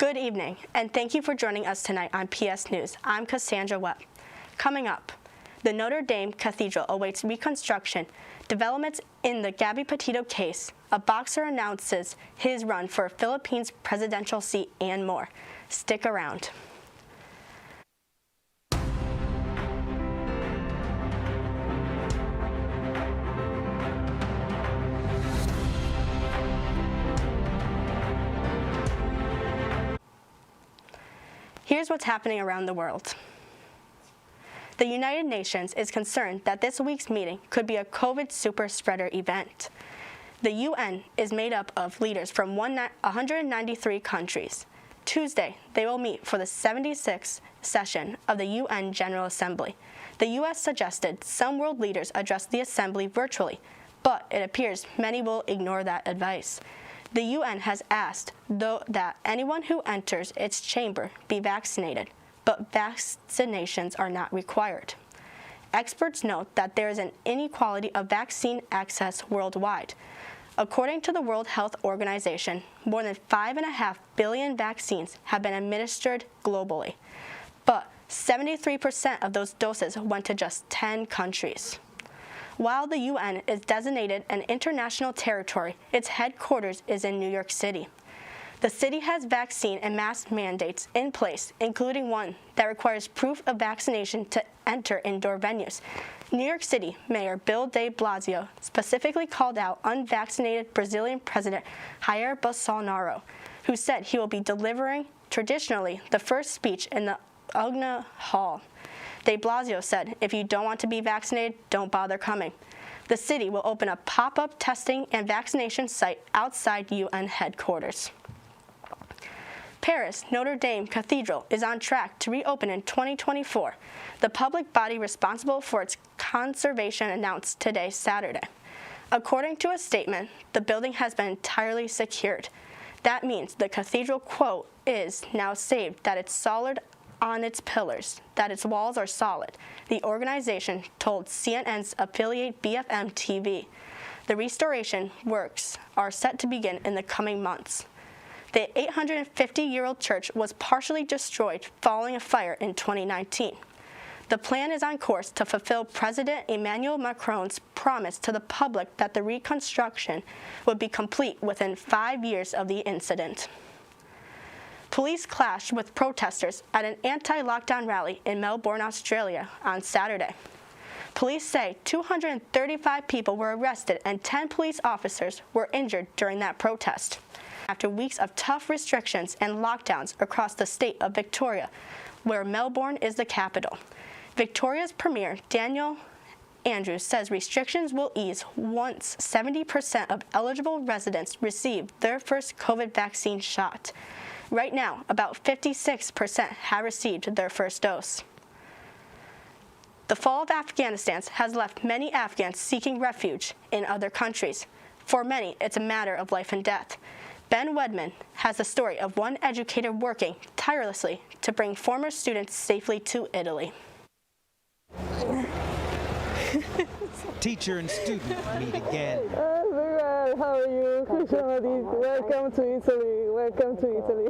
Good evening, and thank you for joining us tonight on PS News. I'm Kasandra Webb. Coming up, the Notre Dame Cathedral awaits reconstruction, developments in the GABBY PETITO case, a boxer announces his run for Philippines presidential seat, and more. Stick around. Here's what's happening around the world. The United Nations is concerned that this week's meeting could be a COVID super spreader event. The UN is made up of leaders from 193 countries. Tuesday, they will meet for the 76th session of the UN General Assembly. The U.S. suggested some world leaders address the assembly virtually, but it appears many will ignore that advice. The UN has asked, though, that anyone who enters its chamber be vaccinated, but vaccinations are not required. Experts note that there is an inequality of vaccine access worldwide. According to the World Health Organization, more than 5.5 billion vaccines have been administered globally, but 73% of those doses went to just 10 countries. While the UN is designated an international territory, its headquarters is in New York City. The city has vaccine and mask mandates in place, including one that requires proof of vaccination to enter indoor venues. New York City Mayor Bill de Blasio specifically called out unvaccinated Brazilian President Jair Bolsonaro, who said he will be delivering traditionally the first speech in the Ugna Hall. De Blasio said, "If you don't want to be vaccinated, don't bother coming." The city will open a pop-up testing and vaccination site outside UN headquarters. Paris Notre Dame Cathedral is on track to reopen in 2024. The public body responsible for its conservation announced today, Saturday. According to a statement, the building has been entirely secured. That means the cathedral, quote, is now saved, that it's solid on its pillars, that its walls are solid, the organization told CNN's affiliate BFM TV. The restoration works are set to begin in the coming months. The 850-year-old church was partially destroyed following a fire in 2019. The plan is on course to fulfill President Emmanuel Macron's promise to the public that the reconstruction would be complete within 5 years of the incident. Police clashed with protesters at an anti-lockdown rally in Melbourne, Australia on Saturday. Police say 235 people were arrested and 10 police officers were injured during that protest. After weeks of tough restrictions and lockdowns across the state of Victoria, where Melbourne is the capital. Victoria's Premier Daniel Andrews says restrictions will ease once 70% of eligible residents receive their first COVID vaccine shot. Right now, about 56% have received their first dose. The fall of Afghanistan has left many Afghans seeking refuge in other countries. For many, it's a matter of life and death. Ben Wedman has the story of one educator working tirelessly to bring former students safely to Italy. Teacher and student meet again. How are you? Welcome to Italy. Welcome to Italy.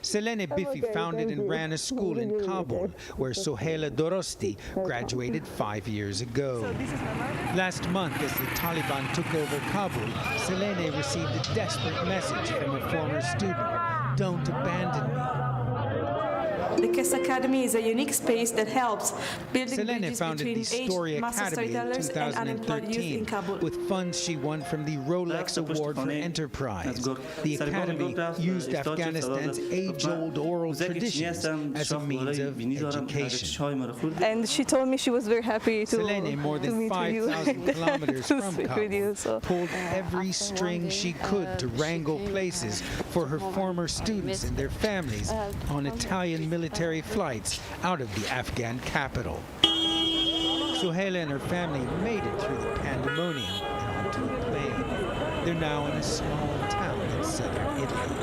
Selene Biffy founded and ran a school in Kabul, where Sohaila Dorosti graduated 5 years ago. Last month, as the Taliban took over Kabul, Selene received a desperate message from a former student: "Don't abandon me." The KES Academy is a unique space that helps building Selene bridges founded the between Story aged master Academy in storytellers and unemployed youth in 2013 Kabul. with funds she won from the Rolex Award for Enterprise. The Academy used Afghanistan's age-old oral traditions as a means of education. And she told me she was very happy to Selene, more than meet with you. 5,000 kilometers to from speak with you, Kabul, pulled every string she could to wrangle places for her former students and their families on Italian military flights out of the Afghan capital. Sohaila and her family made it through the pandemonium and onto a plane. They're now in a small town in southern Italy.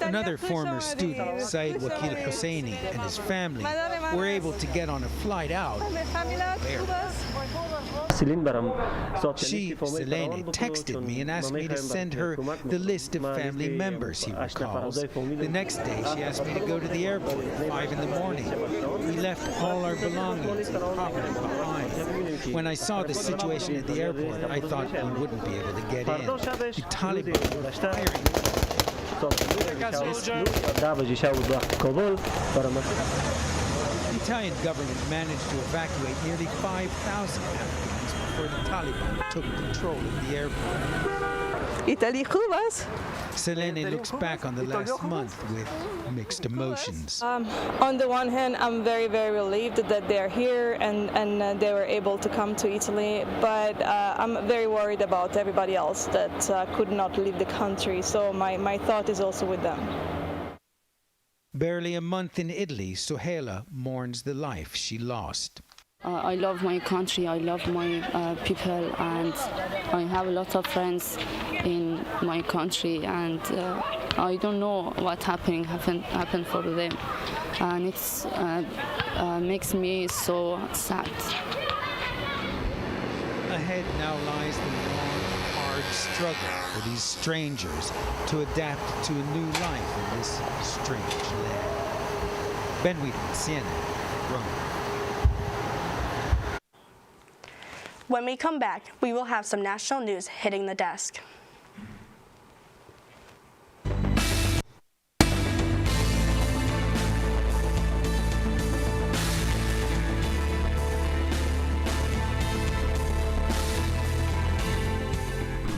Another former student, Saeed Wakil Hosseini, and his family were able to get on a flight out. Where? Selene, texted me and asked me to send her the list of family members he recalls. The next day, she asked me to go to the airport at 5 in the morning. We left all our belongings and property behind. When I saw the situation at the airport, I thought we wouldn't be able to get in. The Taliban were firing. The Italian government managed to evacuate nearly 5,000 Afghans before the Taliban took control of the airport. Italy goed was. Selene looks back on the last month with mixed emotions. On the one hand, I'm very, very relieved that they're here and they were able to come to Italy, but I'm very worried about everybody else that could not leave the country, so my thought is also with them. Barely a month in Italy, Sohaila mourns the life she lost. I love my country, I love my people, and I have a lot of friends in my country, and I don't know what happened for them, and it makes me so sad. Ahead now lies the long, hard struggle for these strangers to adapt to a new life in this strange land. Ben Wheaton, CNN, Rome. When we come back, we will have some national news hitting the desk.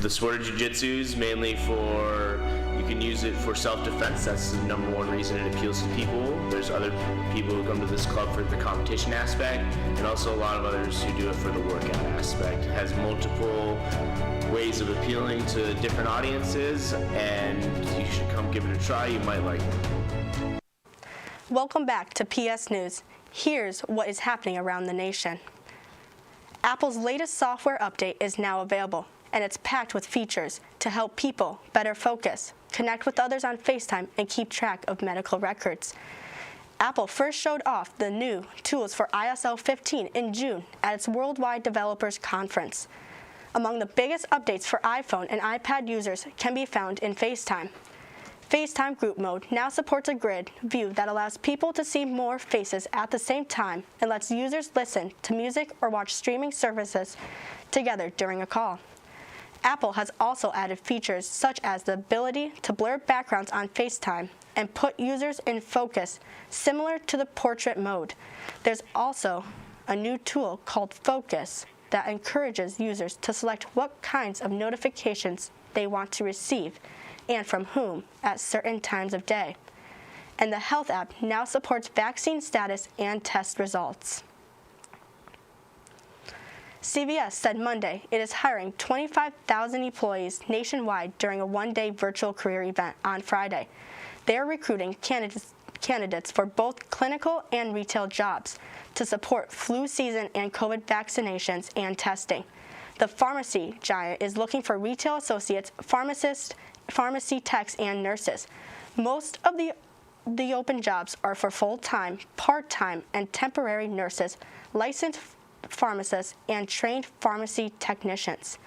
The sword jiu-jitsu is mainly for, you can use it for self-defense. That's the #1 reason it appeals to people. There's other people who come to this club for the competition aspect, and also a lot of others who do it for the workout aspect. It has multiple ways of appealing to different audiences, and you should come give it a try. You might like it. Welcome back to PS News. Here's what is happening around the nation. Apple's latest software update is now available, and it's packed with features to help people better focus, connect with others on FaceTime, and keep track of medical records. Apple first showed off the new tools for ISO 15 in June at its Worldwide Developers Conference. Among the biggest updates for iPhone and iPad users can be found in FaceTime. FaceTime Group Mode now supports a grid view that allows people to see more faces at the same time and lets users listen to music or watch streaming services together during a call. Apple has also added features such as the ability to blur backgrounds on FaceTime and put users in focus, similar to the portrait mode. There's also a new tool called Focus that encourages users to select what kinds of notifications they want to receive and from whom at certain times of day. And the Health app now supports vaccine status and test results. CVS said Monday it is hiring 25,000 employees nationwide during a one-day virtual career event on Friday. They are recruiting candidates for both clinical and retail jobs to support flu season and COVID vaccinations and testing. The pharmacy giant is looking for retail associates, pharmacists, pharmacy techs, and nurses. Most of the open jobs are for full-time, part-time, and temporary nurses, licensed pharmacists, and trained pharmacy technicians.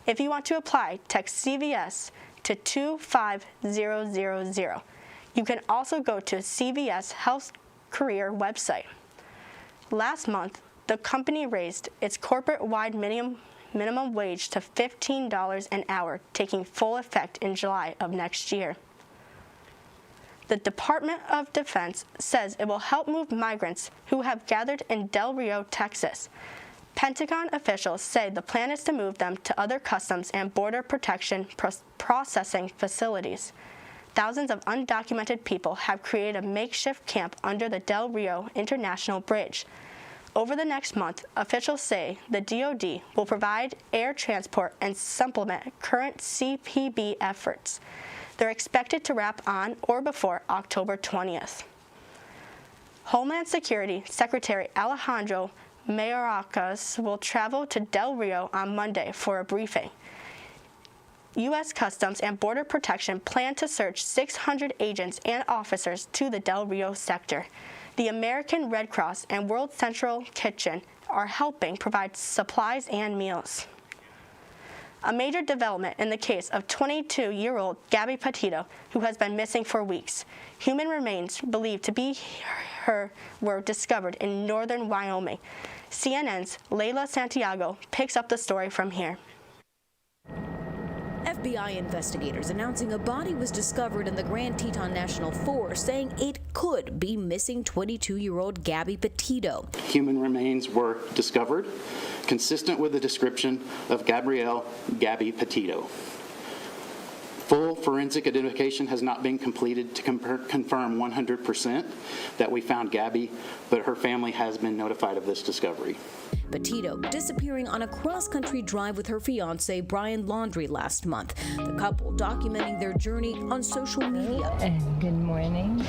If you want to apply, text CVS to 25000. You can also go to CVS Health Career website. Last month, the company raised its corporate-wide minimum wage to $15 an hour, taking full effect in July of next year. The Department of Defense says it will help move migrants who have gathered in Del Rio, Texas. Pentagon officials say the plan is to move them to other customs and border protection processing facilities. Thousands of undocumented people have created a makeshift camp under the Del Rio International Bridge. Over the next month, officials say the DoD will provide air transport and supplement current CPB efforts. They're expected to wrap on or before October 20th. Homeland Security Secretary Alejandro Mayorkas will travel to Del Rio on Monday for a briefing. U.S. Customs and Border Protection plan to search 600 agents and officers to the Del Rio sector. The American Red Cross and World Central Kitchen are helping provide supplies and meals. A major development in the case of 22-year-old Gabby Petito, who has been missing for weeks. Human remains believed to be her were discovered in northern Wyoming. CNN's Leila Santiago picks up the story from here. FBI investigators announcing a body was discovered in the Grand Teton National Forest, saying it could be missing 22-year-old Gabby Petito. Human remains were discovered, consistent with the description of Gabby Petito. Full forensic identification has not been completed to confirm 100% that we found Gabby, but her family has been notified of this discovery. Petito disappearing on a cross-country drive with her fiancé, Brian Laundrie, last month. The couple documenting their journey on social media. And good morning.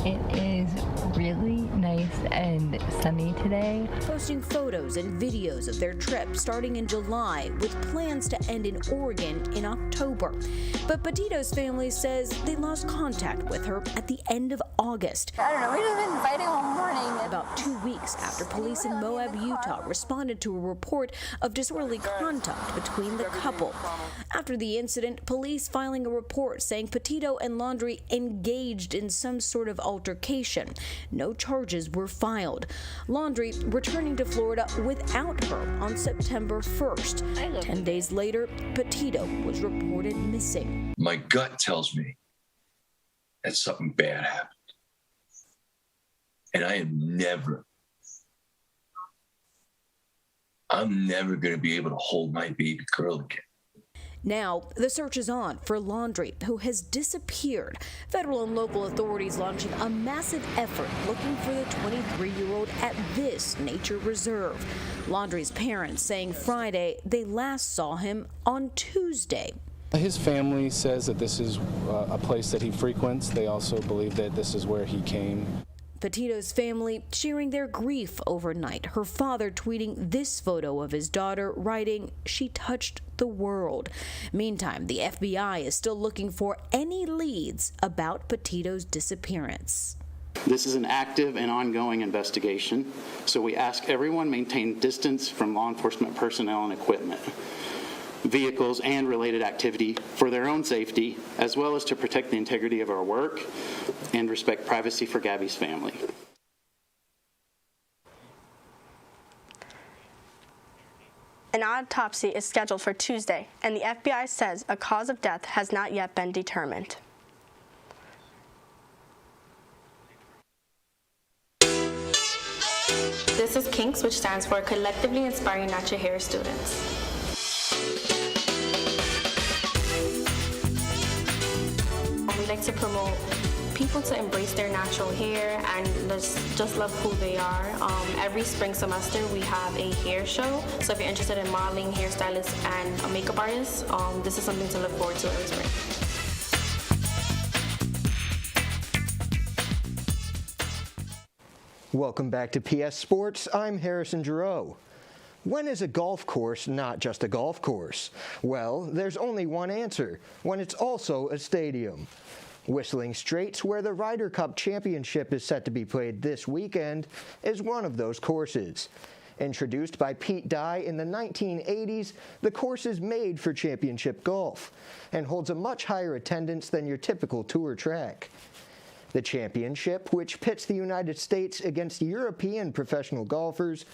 It is really nice and sunny today. Posting photos and videos of their trip starting in July with plans to end in Oregon in October. But Petito's family says they lost contact with her at the end of August. I don't know, we've just been fighting all morning. About 2 weeks after police in Moab, Utah responded to a report of disorderly conduct between the couple. After the incident, police filing a report saying Petito and Laundrie engaged in some sort of altercation. No charges were filed. Laundrie returning to Florida without her on September 1st. 10 days later, Petito was reported missing. My gut tells me that something bad happened. And I'm never going to be able to hold my baby girl again. Now, the search is on for Laundrie, who has disappeared. Federal and local authorities launching a massive effort looking for the 23-year-old at this nature reserve. Laundrie's parents saying Friday they last saw him on Tuesday. His family says that this is a place that he frequents. They also believe that this is where he came. Petito's family sharing their grief overnight. Her father tweeting this photo of his daughter, writing, "She touched the world." Meantime, the FBI is still looking for any leads about Petito's disappearance. This is an active and ongoing investigation, so we ask everyone maintain distance from law enforcement personnel and equipment, vehicles, and related activity for their own safety, as well as to protect the integrity of our work and respect privacy for Gabby's family. An autopsy is scheduled for Tuesday, and the FBI says a cause of death has not yet been determined. This is KINKS, which stands for Collectively Inspiring Natural Hair Students. We like to promote people to embrace their natural hair and just love who they are. Every spring semester we have a hair show, so if you're interested in modeling, hairstylist, and a makeup artist, this is something to look forward to every spring. Welcome back to PS Sports. I'm Harrison Gereau. When is a golf course not just a golf course? Well, there's only one answer: when it's also a stadium. Whistling Straits, where the Ryder Cup Championship is set to be played this weekend, is one of those courses. Introduced by Pete Dye in the 1980s, the course is made for championship golf and holds a much higher attendance than your typical tour track. The championship, which pits the United States against European professional golfers,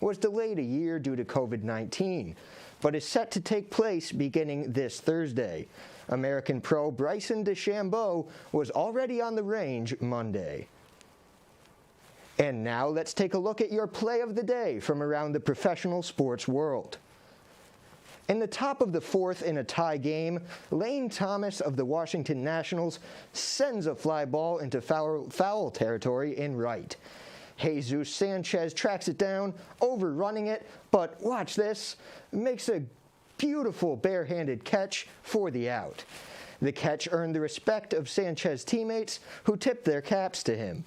was delayed a year due to COVID-19, but is set to take place beginning this Thursday. American pro Bryson DeChambeau was already on the range Monday. And now let's take a look at your play of the day from around the professional sports world. In the top of the fourth in a tie game, Lane Thomas of the Washington Nationals sends a fly ball into foul territory in right. Jesus Sanchez tracks it down, overrunning it, but watch this, makes a beautiful barehanded catch for the out. The catch earned the respect of Sanchez's teammates, who tipped their caps to him.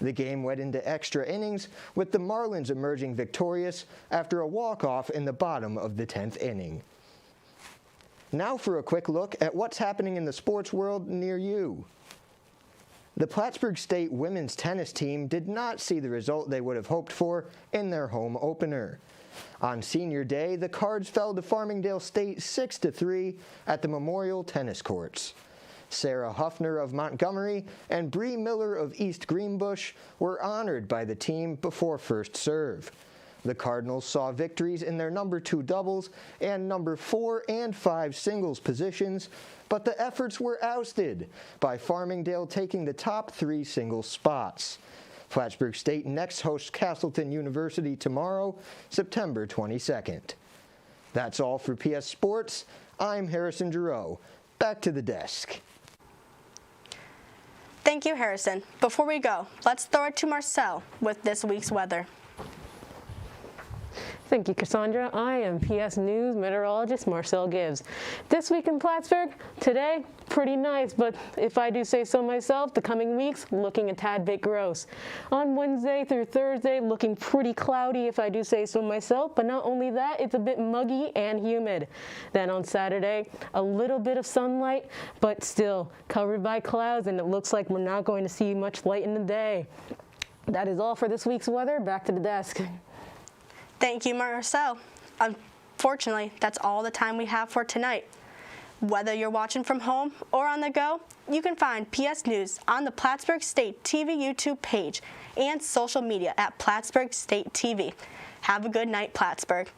The game went into extra innings, with the Marlins emerging victorious after a walk-off in the bottom of the 10th inning. Now for a quick look at what's happening in the sports world near you. The Plattsburgh State women's tennis team did not see the result they would have hoped for in their home opener. On senior day, the Cards fell to Farmingdale State 6-3 at the Memorial Tennis Courts. Sarah Huffner of Montgomery and Bree Miller of East Greenbush were honored by the team before first serve. The Cardinals saw victories in their number 2 doubles and number 4 and 5 singles positions, but the efforts were ousted by Farmingdale taking the top 3 singles spots. Plattsburgh State next hosts Castleton University tomorrow, September 22nd. That's all for PS Sports. I'm Harrison Gereau. Back to the desk. Thank you, Harrison. Before we go, let's throw it to Marcel with this week's weather. Thank you, Cassandra. I am PS News meteorologist Marcel Gibbs. This week in Plattsburgh, today, pretty nice, but if I do say so myself, the coming weeks looking a tad bit gross. On Wednesday through Thursday, looking pretty cloudy, if I do say so myself, but not only that, it's a bit muggy and humid. Then on Saturday, a little bit of sunlight, but still covered by clouds, and it looks like we're not going to see much light in the day. That is all for this week's weather. Back to the desk. Thank you, Marcel. Unfortunately, that's all the time we have for tonight. Whether you're watching from home or on the go, you can find PS News on the Plattsburgh State TV YouTube page and social media at Plattsburgh State TV. Have a good night, Plattsburgh.